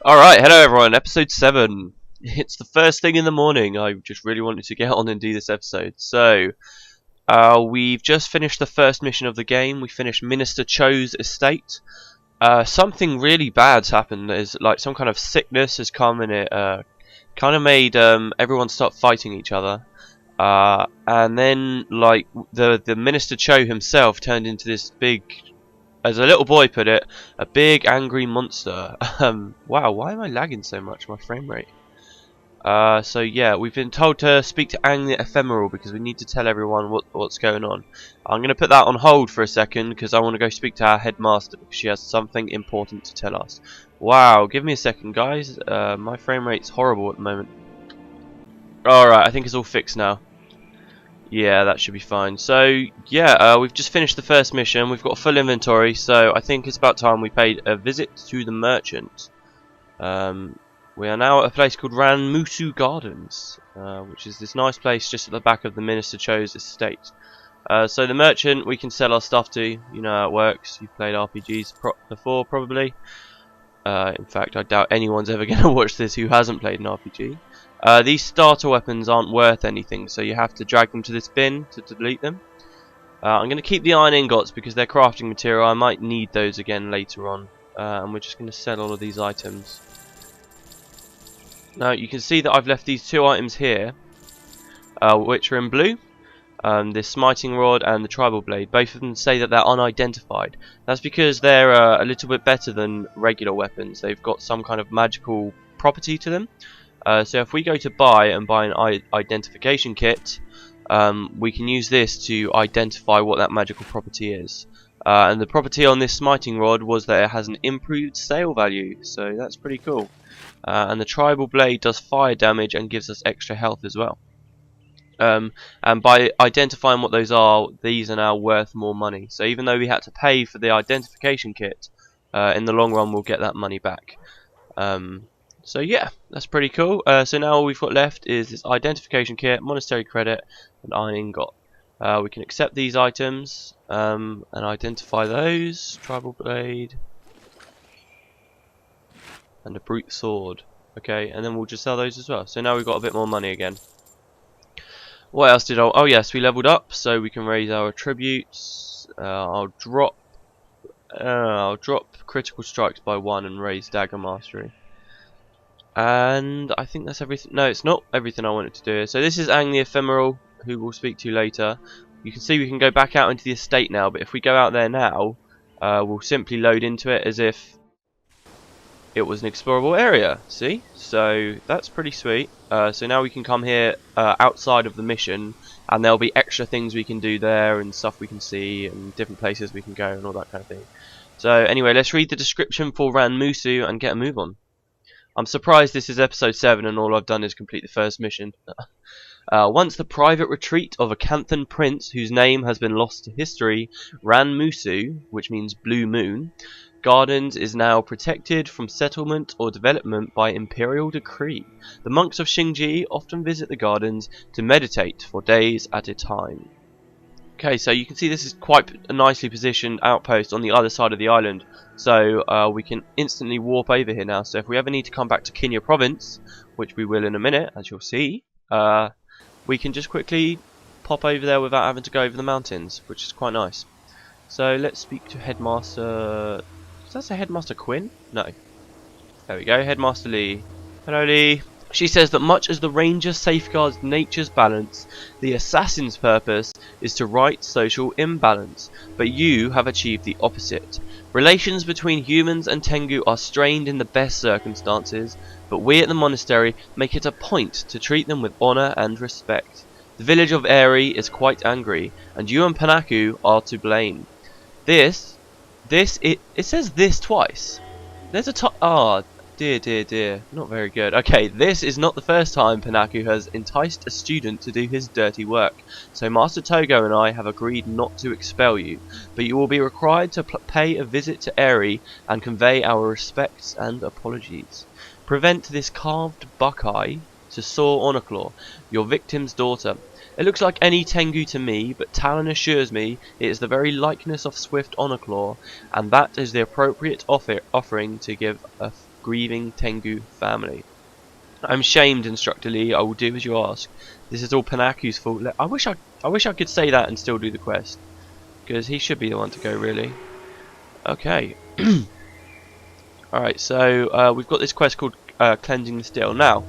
Alright, hello everyone, episode 7. It's the first thing in the morning. I just really wanted to get on and do this episode. So, we've just finished the first mission of the game. We finished Minister Cho's estate. Something really bad's happened. There's like some kind of sickness has come and it kind of made everyone start fighting each other. And then like the Minister Cho himself turned into this big, as a little boy put it, a big angry monster. Wow, why am I lagging so much? My frame rate. So yeah, we've been told to speak to Ang the Ephemeral because we need to tell everyone what's going on. I'm going to put that on hold for a second because I want to go speak to our headmaster because she has something important to tell us. Wow, give me a second, guys. My frame rate's horrible at the moment. Alright, I think it's all fixed now. Yeah, that should be fine. So, yeah, we've just finished the first mission. We've got a full inventory, so I think it's about time we paid a visit to the merchant. We are now at a place called Ranmusu Gardens, which is this nice place just at the back of the Minister Cho's estate. So the merchant we can sell our stuff to. You know how it works. You've played RPGs before, probably. In fact, I doubt anyone's ever going to watch this who hasn't played an RPG. These starter weapons aren't worth anything, so you have to drag them to this bin to delete them. I'm going to keep the iron ingots because they're crafting material. I might need those again later on. And we're just going to sell all of these items. Now you can see that I've left these two items here, which are in blue. This smiting rod and the tribal blade. Both of them say that they're unidentified. That's because they're a little bit better than regular weapons. They've got some kind of magical property to them. So if we go to buy and buy an identification kit, we can use this to identify what that magical property is. And the property on this smiting rod was that it has an improved sale value, so that's pretty cool. And the tribal blade does fire damage and gives us extra health as well. And by identifying what those are, these are now worth more money. So even though we had to pay for the identification kit, in the long run we'll get that money back. So yeah, that's pretty cool. So now all we've got left is this identification kit, monastery credit, and iron ingot. We can accept these items and identify those. Tribal blade and a brute sword. Okay, and then we'll just sell those as well. So now we've got a bit more money again. What else did I... Oh yes, we leveled up, so we can raise our attributes. I'll drop critical strikes by 1 and raise dagger mastery. And I think that's everything. No, it's not everything I wanted to do. So this is Ang the Ephemeral, who we'll speak to later. You can see we can go back out into the estate now, but if we go out there now, we'll simply load into it as if it was an explorable area. See? So that's pretty sweet. So now we can come here outside of the mission, and there'll be extra things we can do there, and stuff we can see, and different places we can go, and all that kind of thing. So anyway, let's read the description for Ranmusu and get a move on. I'm surprised this is episode 7 and all I've done is complete the first mission. Once the private retreat of a Canthan prince whose name has been lost to history, Ranmusu, which means blue moon, Gardens is now protected from settlement or development by imperial decree. The monks of Xingji often visit the gardens to meditate for days at a time. Okay, so you can see this is quite a nicely positioned outpost on the other side of the island. So we can instantly warp over here now. So if we ever need to come back to Kinya Province, which we will in a minute, as you'll see, we can just quickly pop over there without having to go over the mountains, which is quite nice. So let's speak to Headmaster... Does that say Headmaster Quinn? No. There we go, Headmaster Lee. Hello, Lee. She says that much as the ranger safeguards nature's balance, the assassin's purpose is to right social imbalance. But you have achieved the opposite. Relations between humans and Tengu are strained in the best circumstances, but we at the monastery make it a point to treat them with honor and respect. The village of Eri is quite angry, and you and Panaku are to blame. It says this twice. There's a dear, not very good. Okay, this is not the first time Panaku has enticed a student to do his dirty work, so Master Togo and I have agreed not to expel you, but you will be required to pay a visit to Eri and convey our respects and apologies. Prevent this carved buckeye to Soar Honorclaw, your victim's daughter. It looks like any Tengu to me, but Talon assures me it is the very likeness of Swift Honorclaw, and that is the appropriate offering to give a grieving Tengu family. I'm shamed, Instructor Lee. I will do as you ask. This is all Panaku's fault. I wish I could say that and still do the quest, because he should be the one to go, really. Okay. Alright, so we've got this quest called Cleansing the Steel. Now,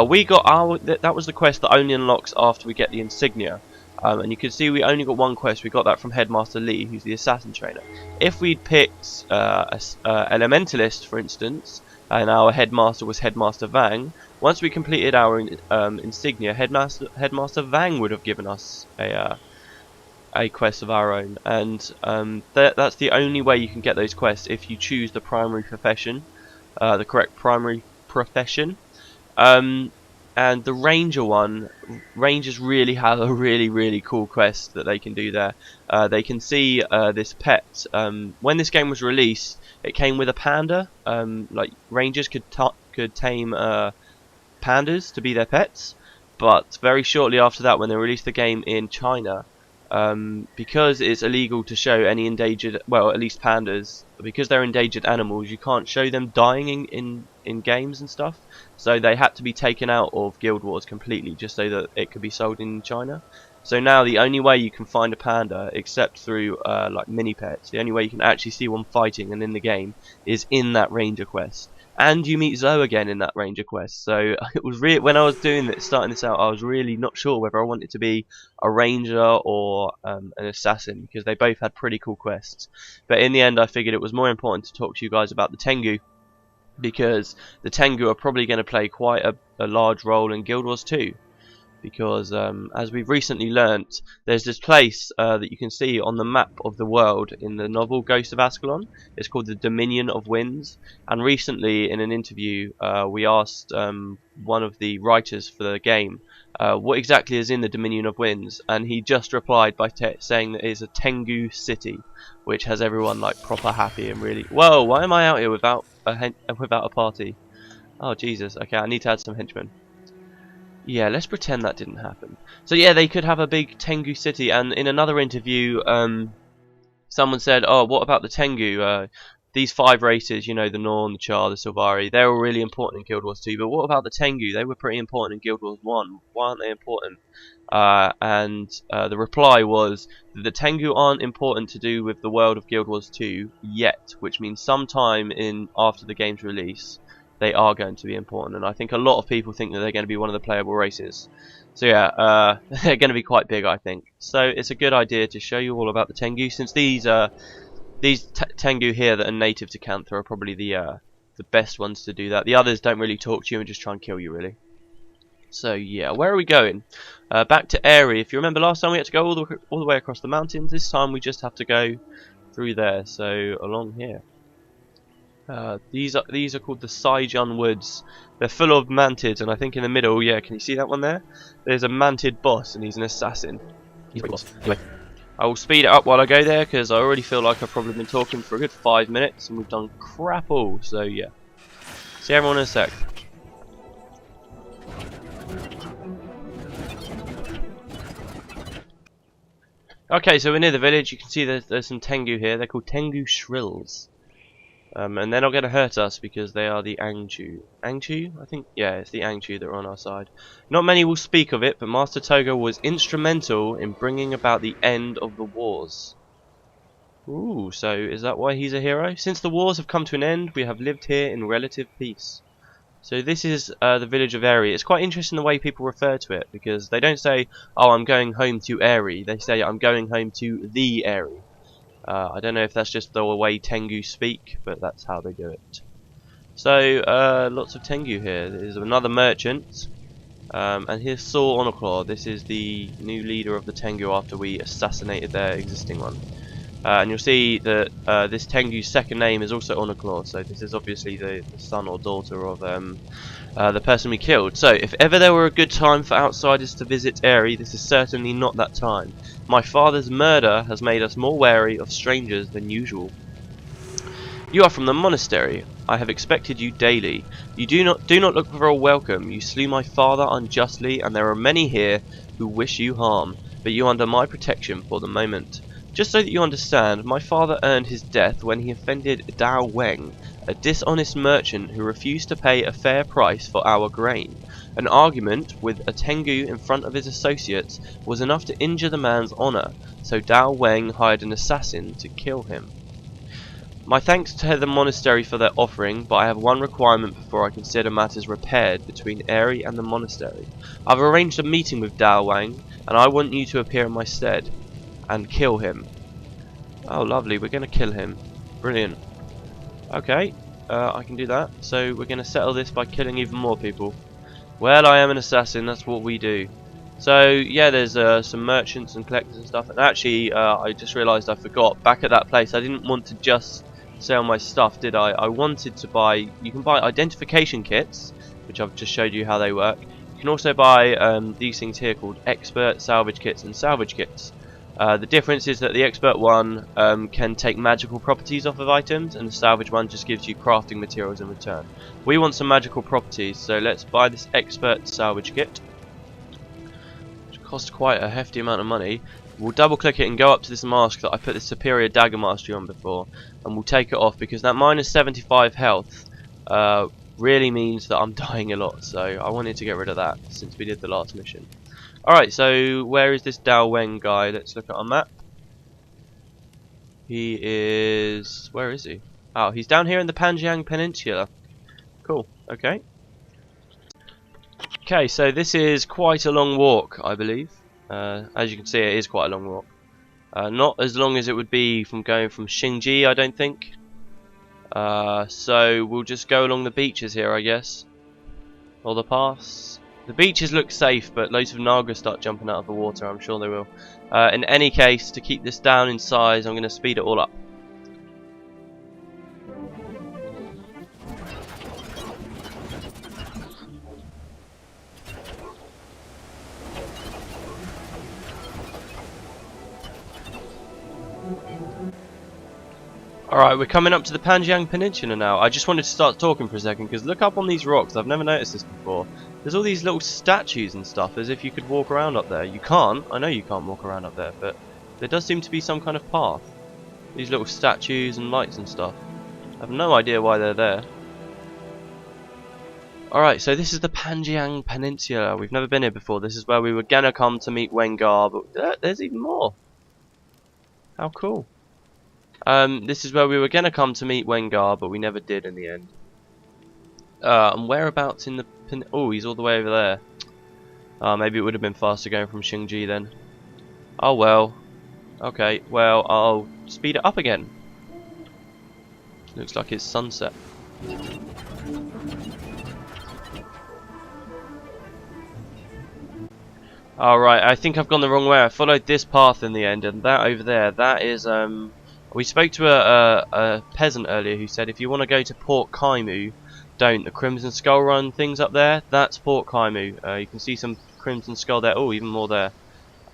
we got that was the quest that only unlocks after we get the insignia. And you can see we only got one quest. We got that from Headmaster Lee, who's the assassin trainer. If we'd picked Elementalist, for instance, and our headmaster was Headmaster Vang, once we completed our insignia, Headmaster Vang would have given us a quest of our own, and that's the only way you can get those quests, if you choose the primary profession, the correct primary profession. And the ranger one, rangers really have a really cool quest that they can do there. They can see this pet. When this game was released, it came with a panda. Like rangers could tame pandas to be their pets, but very shortly after that, when they released the game in China, because it's illegal to show any endangered, well, at least pandas, because they're endangered animals, you can't show them dying in games and stuff. So they had to be taken out of Guild Wars completely, just so that it could be sold in China. So now the only way you can find a panda, except through like mini pets, the only way you can actually see one fighting and in the game is in that ranger quest. And you meet Zoe again in that ranger quest. So it was when I was starting this out, I was really not sure whether I wanted to be a ranger or an assassin, because they both had pretty cool quests. But in the end, I figured it was more important to talk to you guys about the Tengu, because the Tengu are probably going to play quite a large role in Guild Wars 2. Because as we've recently learnt, there's this place that you can see on the map of the world in the novel Ghost of Ascalon. It's called the Dominion of Winds, and recently in an interview we asked one of the writers for the game what exactly is in the Dominion of Winds, and he just replied by saying that it's a Tengu city, which has everyone like proper happy and really... Whoa, why am I out here without a party? Oh Jesus, okay, I need to add some henchmen. Yeah, let's pretend that didn't happen. So yeah, they could have a big Tengu city, and in another interview, someone said, oh, what about the Tengu? These 5 races, you know, the Norn, the Char, the Silvari, they were really important in Guild Wars 2, but what about the Tengu? They were pretty important in Guild Wars 1. Why aren't they important? And the reply was that the Tengu aren't important to do with the world of Guild Wars 2 yet, which means sometime after the game's release, they are going to be important, and I think a lot of people think that they're going to be one of the playable races. So yeah, they're going to be quite big, I think. So it's a good idea to show you all about the Tengu, since these Tengu here that are native to Cantha are probably the best ones to do that. The others don't really talk to you and just try and kill you, really. So yeah, where are we going? Back to Airy. If you remember last time, we had to go all the way across the mountains. This time we just have to go through there, so along here. These are called the Saijun Woods. They're full of mantids, and I think in the middle, yeah, can you see that one there? There's a mantid boss, and he's an assassin. He's a boss. Anyway, I will speed it up while I go there, because I already feel like I've probably been talking for a good 5 minutes, and we've done crap all. So yeah, see everyone in a sec. Okay, so we're near the village. You can see there's some Tengu here. They're called Tengu Shrills. And they're not going to hurt us because they are the Angchu. Angchu? I think, yeah, it's the Angchu that are on our side. Not many will speak of it, but Master Toga was instrumental in bringing about the end of the wars. Ooh, so is that why he's a hero? Since the wars have come to an end, we have lived here in relative peace. So this is the village of Airy. It's quite interesting the way people refer to it, because they don't say, oh, I'm going home to Airy. They say, I'm going home to the Airy. I don't know if that's just the way Tengu speak, but that's how they do it. So, lots of Tengu here. There's another merchant, and here's Soar Honorclaw. This is the new leader of the Tengu after we assassinated their existing one. And you'll see that this Tengu's second name is also Honorclaw, so this is obviously the son or daughter of the person we killed. So, if ever there were a good time for outsiders to visit Airy, this is certainly not that time. My father's murder has made us more wary of strangers than usual. You are from the monastery. I have expected you daily. You do not look for a welcome. You slew my father unjustly, and there are many here who wish you harm, but you are under my protection for the moment. Just so that you understand, my father earned his death when he offended Dao Weng, a dishonest merchant who refused to pay a fair price for our grain. An argument with a Tengu in front of his associates was enough to injure the man's honor, so Dao Weng hired an assassin to kill him. My thanks to the monastery for their offering, but I have one requirement before I consider matters repaired between Eri and the monastery. I've arranged a meeting with Dao Wang, and I want you to appear in my stead and kill him. Oh, lovely, we're going to kill him. Brilliant. Okay, I can do that. So we're going to settle this by killing even more people. Well, I am an assassin, that's what we do. So, yeah, there's some merchants and collectors and stuff. And actually, I just realised I forgot. Back at that place, I didn't want to just sell my stuff, did I? I wanted to buy... You can buy identification kits, which I've just showed you how they work. You can also buy these things here called expert salvage kits and salvage kits. The difference is that the expert one can take magical properties off of items, and the salvage one just gives you crafting materials in return. We want some magical properties, so let's buy this expert salvage kit, which costs quite a hefty amount of money. We'll double click it and go up to this mask that I put the superior dagger mastery on before, and we'll take it off because that minus 75 health really means that I'm dying a lot, so I wanted to get rid of that since we did the last mission. Alright, so where is this Dao Weng guy? Let's look at our map. He is... where is he? Oh, he's down here in the Panjang Peninsula. Cool, okay. Okay, so this is quite a long walk, I believe. As you can see, it is quite a long walk. Not as long as it would be from going from Xingji, I don't think. So we'll just go along the beaches here, I guess. Or the paths. The beaches look safe, but loads of Naga start jumping out of the water, I'm sure they will. In any case, to keep this down in size, I'm going to speed it all up. Alright, we're coming up to the Panjang Peninsula now. I just wanted to start talking for a second, because look up on these rocks. I've never noticed this before. There's all these little statues and stuff, as if you could walk around up there. You can't. I know you can't walk around up there, but there does seem to be some kind of path. These little statues and lights and stuff. I have no idea why they're there. Alright, so this is the Panjang Peninsula. We've never been here before. This is where we were gonna come to meet Wengar, but there's even more. How cool. This is where we were going to come to meet Wengar, but we never did in the end. And whereabouts in the... oh, he's all the way over there. Maybe it would have been faster going from Xingji then. Oh well. Okay, well, I'll speed it up again. Looks like it's sunset. Alright, I think I've gone the wrong way. I followed this path in the end, and that over there, that is... We spoke to a peasant earlier who said if you want to go to Port Kaimu, don't. The Crimson Skull Run things up there, that's Port Kaimu. You can see some Crimson Skull there. Oh, even more there.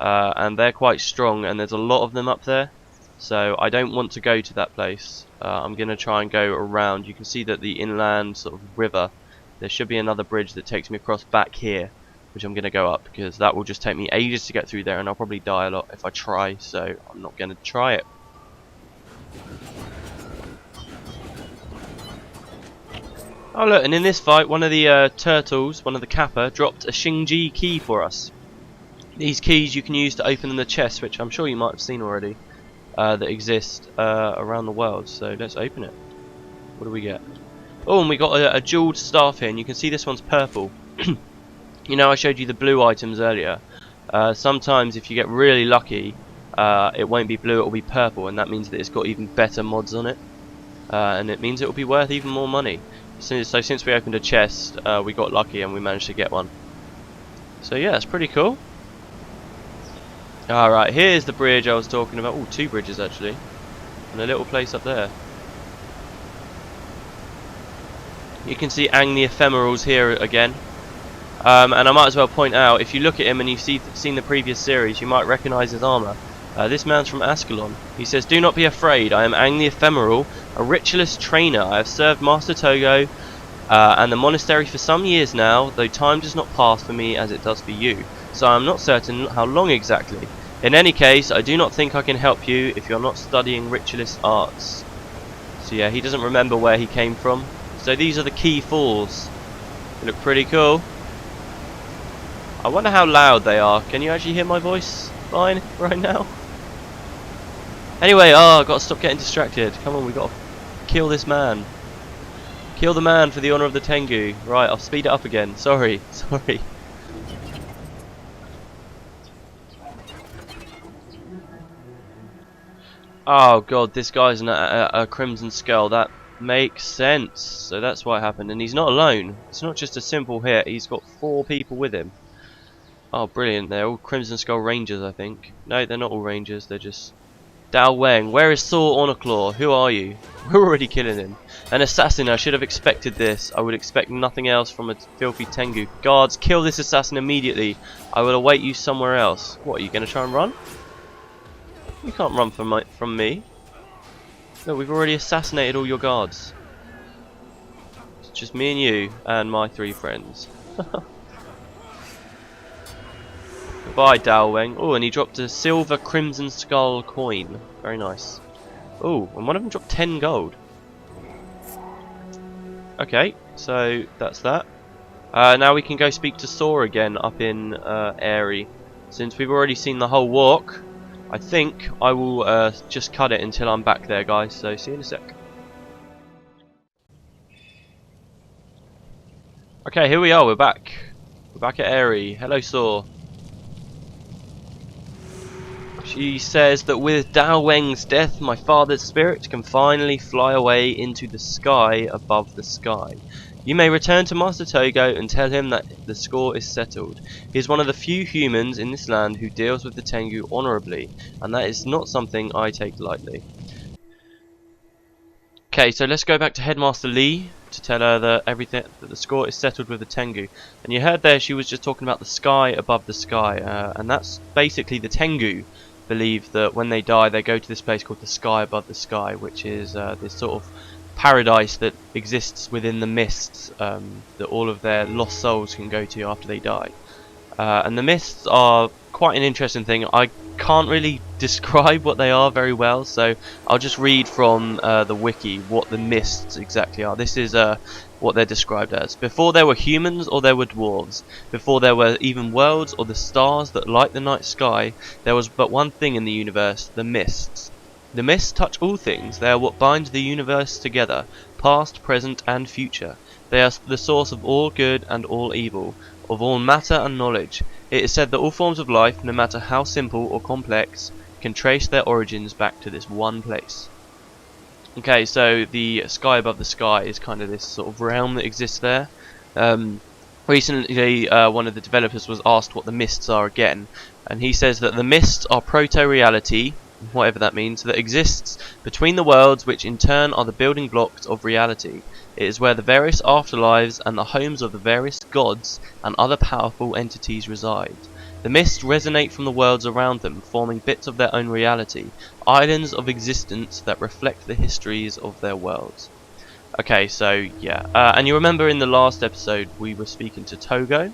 And they're quite strong, and there's a lot of them up there. So I don't want to go to that place. I'm going to try and go around. You can see that the inland sort of river, there should be another bridge that takes me across back here, which I'm going to go up, because that will just take me ages to get through there, and I'll probably die a lot if I try, so I'm not going to try it. Oh look, and in this fight, one of the turtles, one of the Kappa, dropped a Xingji key for us. These keys you can use to open the chests, which I'm sure you might have seen already, that exist around the world. So let's open it. What do we get? Oh, and we got a jeweled staff here, and you can see this one's purple. You know, I showed you the blue items earlier. Sometimes if you get really lucky, it won't be blue, it will be purple, and that means that it's got even better mods on it. And it means it will be worth even more money. So since we opened a chest, we got lucky and we managed to get one. So yeah, it's pretty cool. Alright, here's the bridge I was talking about. Oh, two bridges actually. And a little place up there. You can see Aang the Ephemeral's here again. And I might as well point out, if you look at him and you've seen the previous series, you might recognise his armour. This man's from Ascalon. He says, "Do not be afraid, I am Aang the Ephemeral, a ritualist trainer. I have served Master Togo and the monastery for some years now, though time does not pass for me as it does for you. So I am not certain how long exactly. In any case, I do not think I can help you if you are not studying ritualist arts." So yeah, he doesn't remember where he came from. So these are the key falls. They look pretty cool. I wonder how loud they are. Can you actually hear my voice fine right now? Anyway, I've got to stop getting distracted. Come on, we've got to kill this man. Kill the man for the honour of the Tengu. Right, I'll speed it up again. Sorry. Oh god, this guy's a Crimson Skull. That makes sense. So that's what happened. And he's not alone. It's not just a simple hit. He's got 4 people with him. Oh, brilliant. They're all Crimson Skull Rangers, I think. No, they're not all Rangers. They're just... Dao Weng. Where is Soar Honorclaw? Who are you? We're already killing him. An assassin. I should have expected this. I would expect nothing else from a filthy Tengu. Guards, kill this assassin immediately. I will await you somewhere else. What, are you going to try and run? You can't run from me. No, we've already assassinated all your guards. It's just me and you and my 3 friends. Goodbye, Dao Weng. Oh, and he dropped a silver Crimson Skull coin. Very nice. Oh, and one of them dropped 10 gold. Okay, so that's that. Now we can go speak to Soar again up in Airy. Since we've already seen the whole walk, I think I will just cut it until I'm back there, guys. So see you in a sec. Okay, here we are. We're back. We're back at Airy. Hello, Soar. She says that with Dao Weng's death, my father's spirit can finally fly away into the sky above the sky. You may return to Master Togo and tell him that the score is settled. He is one of the few humans in this land who deals with the Tengu honourably, and that is not something I take lightly. Okay, so let's go back to Headmaster Lee to tell her that the score is settled with the Tengu. And you heard there she was just talking about the sky above the sky, and that's basically the Tengu believe that when they die they go to this place called the sky above the sky, which is this sort of paradise that exists within the mists that all of their lost souls can go to after they die. And the mists are quite an interesting thing. I can't really describe what they are very well, so I'll just read from the wiki what the mists exactly are. This is what they're described as. Before there were humans or there were dwarves, before there were even worlds or the stars that light the night sky, there was but one thing in the universe, the mists. The mists touch all things. They are what binds the universe together, past, present and future. They are the source of all good and all evil, of all matter and knowledge. It is said that all forms of life, no matter how simple or complex, can trace their origins back to this one place. Okay, so the sky above the sky is kind of this sort of realm that exists there. Recently, one of the developers was asked what the mists are again, and he says that the mists are proto-reality, whatever that means, that exists between the worlds, which in turn are the building blocks of reality. It is where the various afterlives and the homes of the various gods and other powerful entities reside. The mists resonate from the worlds around them, forming bits of their own reality, islands of existence that reflect the histories of their worlds. Okay, so yeah, and you remember in the last episode we were speaking to Togo?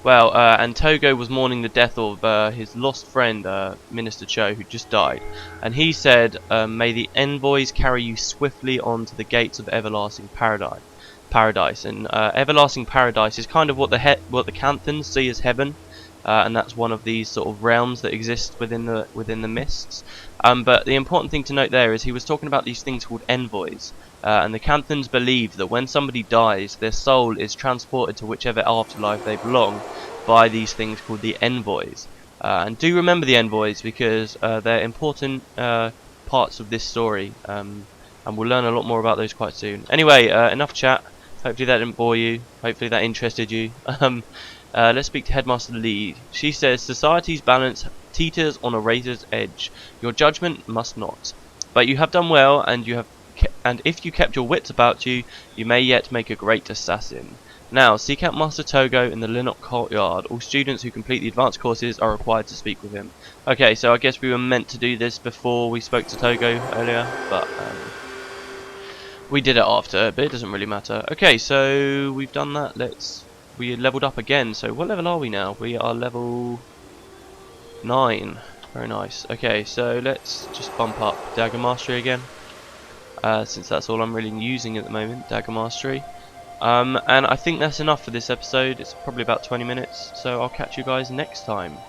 Well, and Togo was mourning the death of his lost friend, Minister Cho, who just died. And he said, may the envoys carry you swiftly on to the gates of everlasting paradise. And everlasting paradise is kind of what the Canthans see as heaven. And that's one of these sort of realms that exist within the mists. But the important thing to note there is he was talking about these things called envoys. And the Canthans believe that when somebody dies, their soul is transported to whichever afterlife they belong by these things called the envoys. And do remember the envoys, because they're important parts of this story, and we'll learn a lot more about those quite soon. Anyway, enough chat. Hopefully that didn't bore you. Hopefully that interested you. Let's speak to Headmaster Lee. She says, society's balance teeters on a razor's edge. Your judgment must not. But you have done well, and if you kept your wits about you, you may yet make a great assassin. Now, seek out Master Togo in the Linnock courtyard. All students who complete the advanced courses are required to speak with him. Okay, so I guess we were meant to do this before we spoke to Togo earlier, but we did it after, but it doesn't really matter. Okay, so we've done that. We leveled up again. So what level are we now? We are level 9. Very nice. Okay, so let's just bump up Dagger Mastery again. since that's all I'm really using at the moment, Dagger Mastery. And I think that's enough for this episode. It's probably about 20 minutes, so I'll catch you guys next time.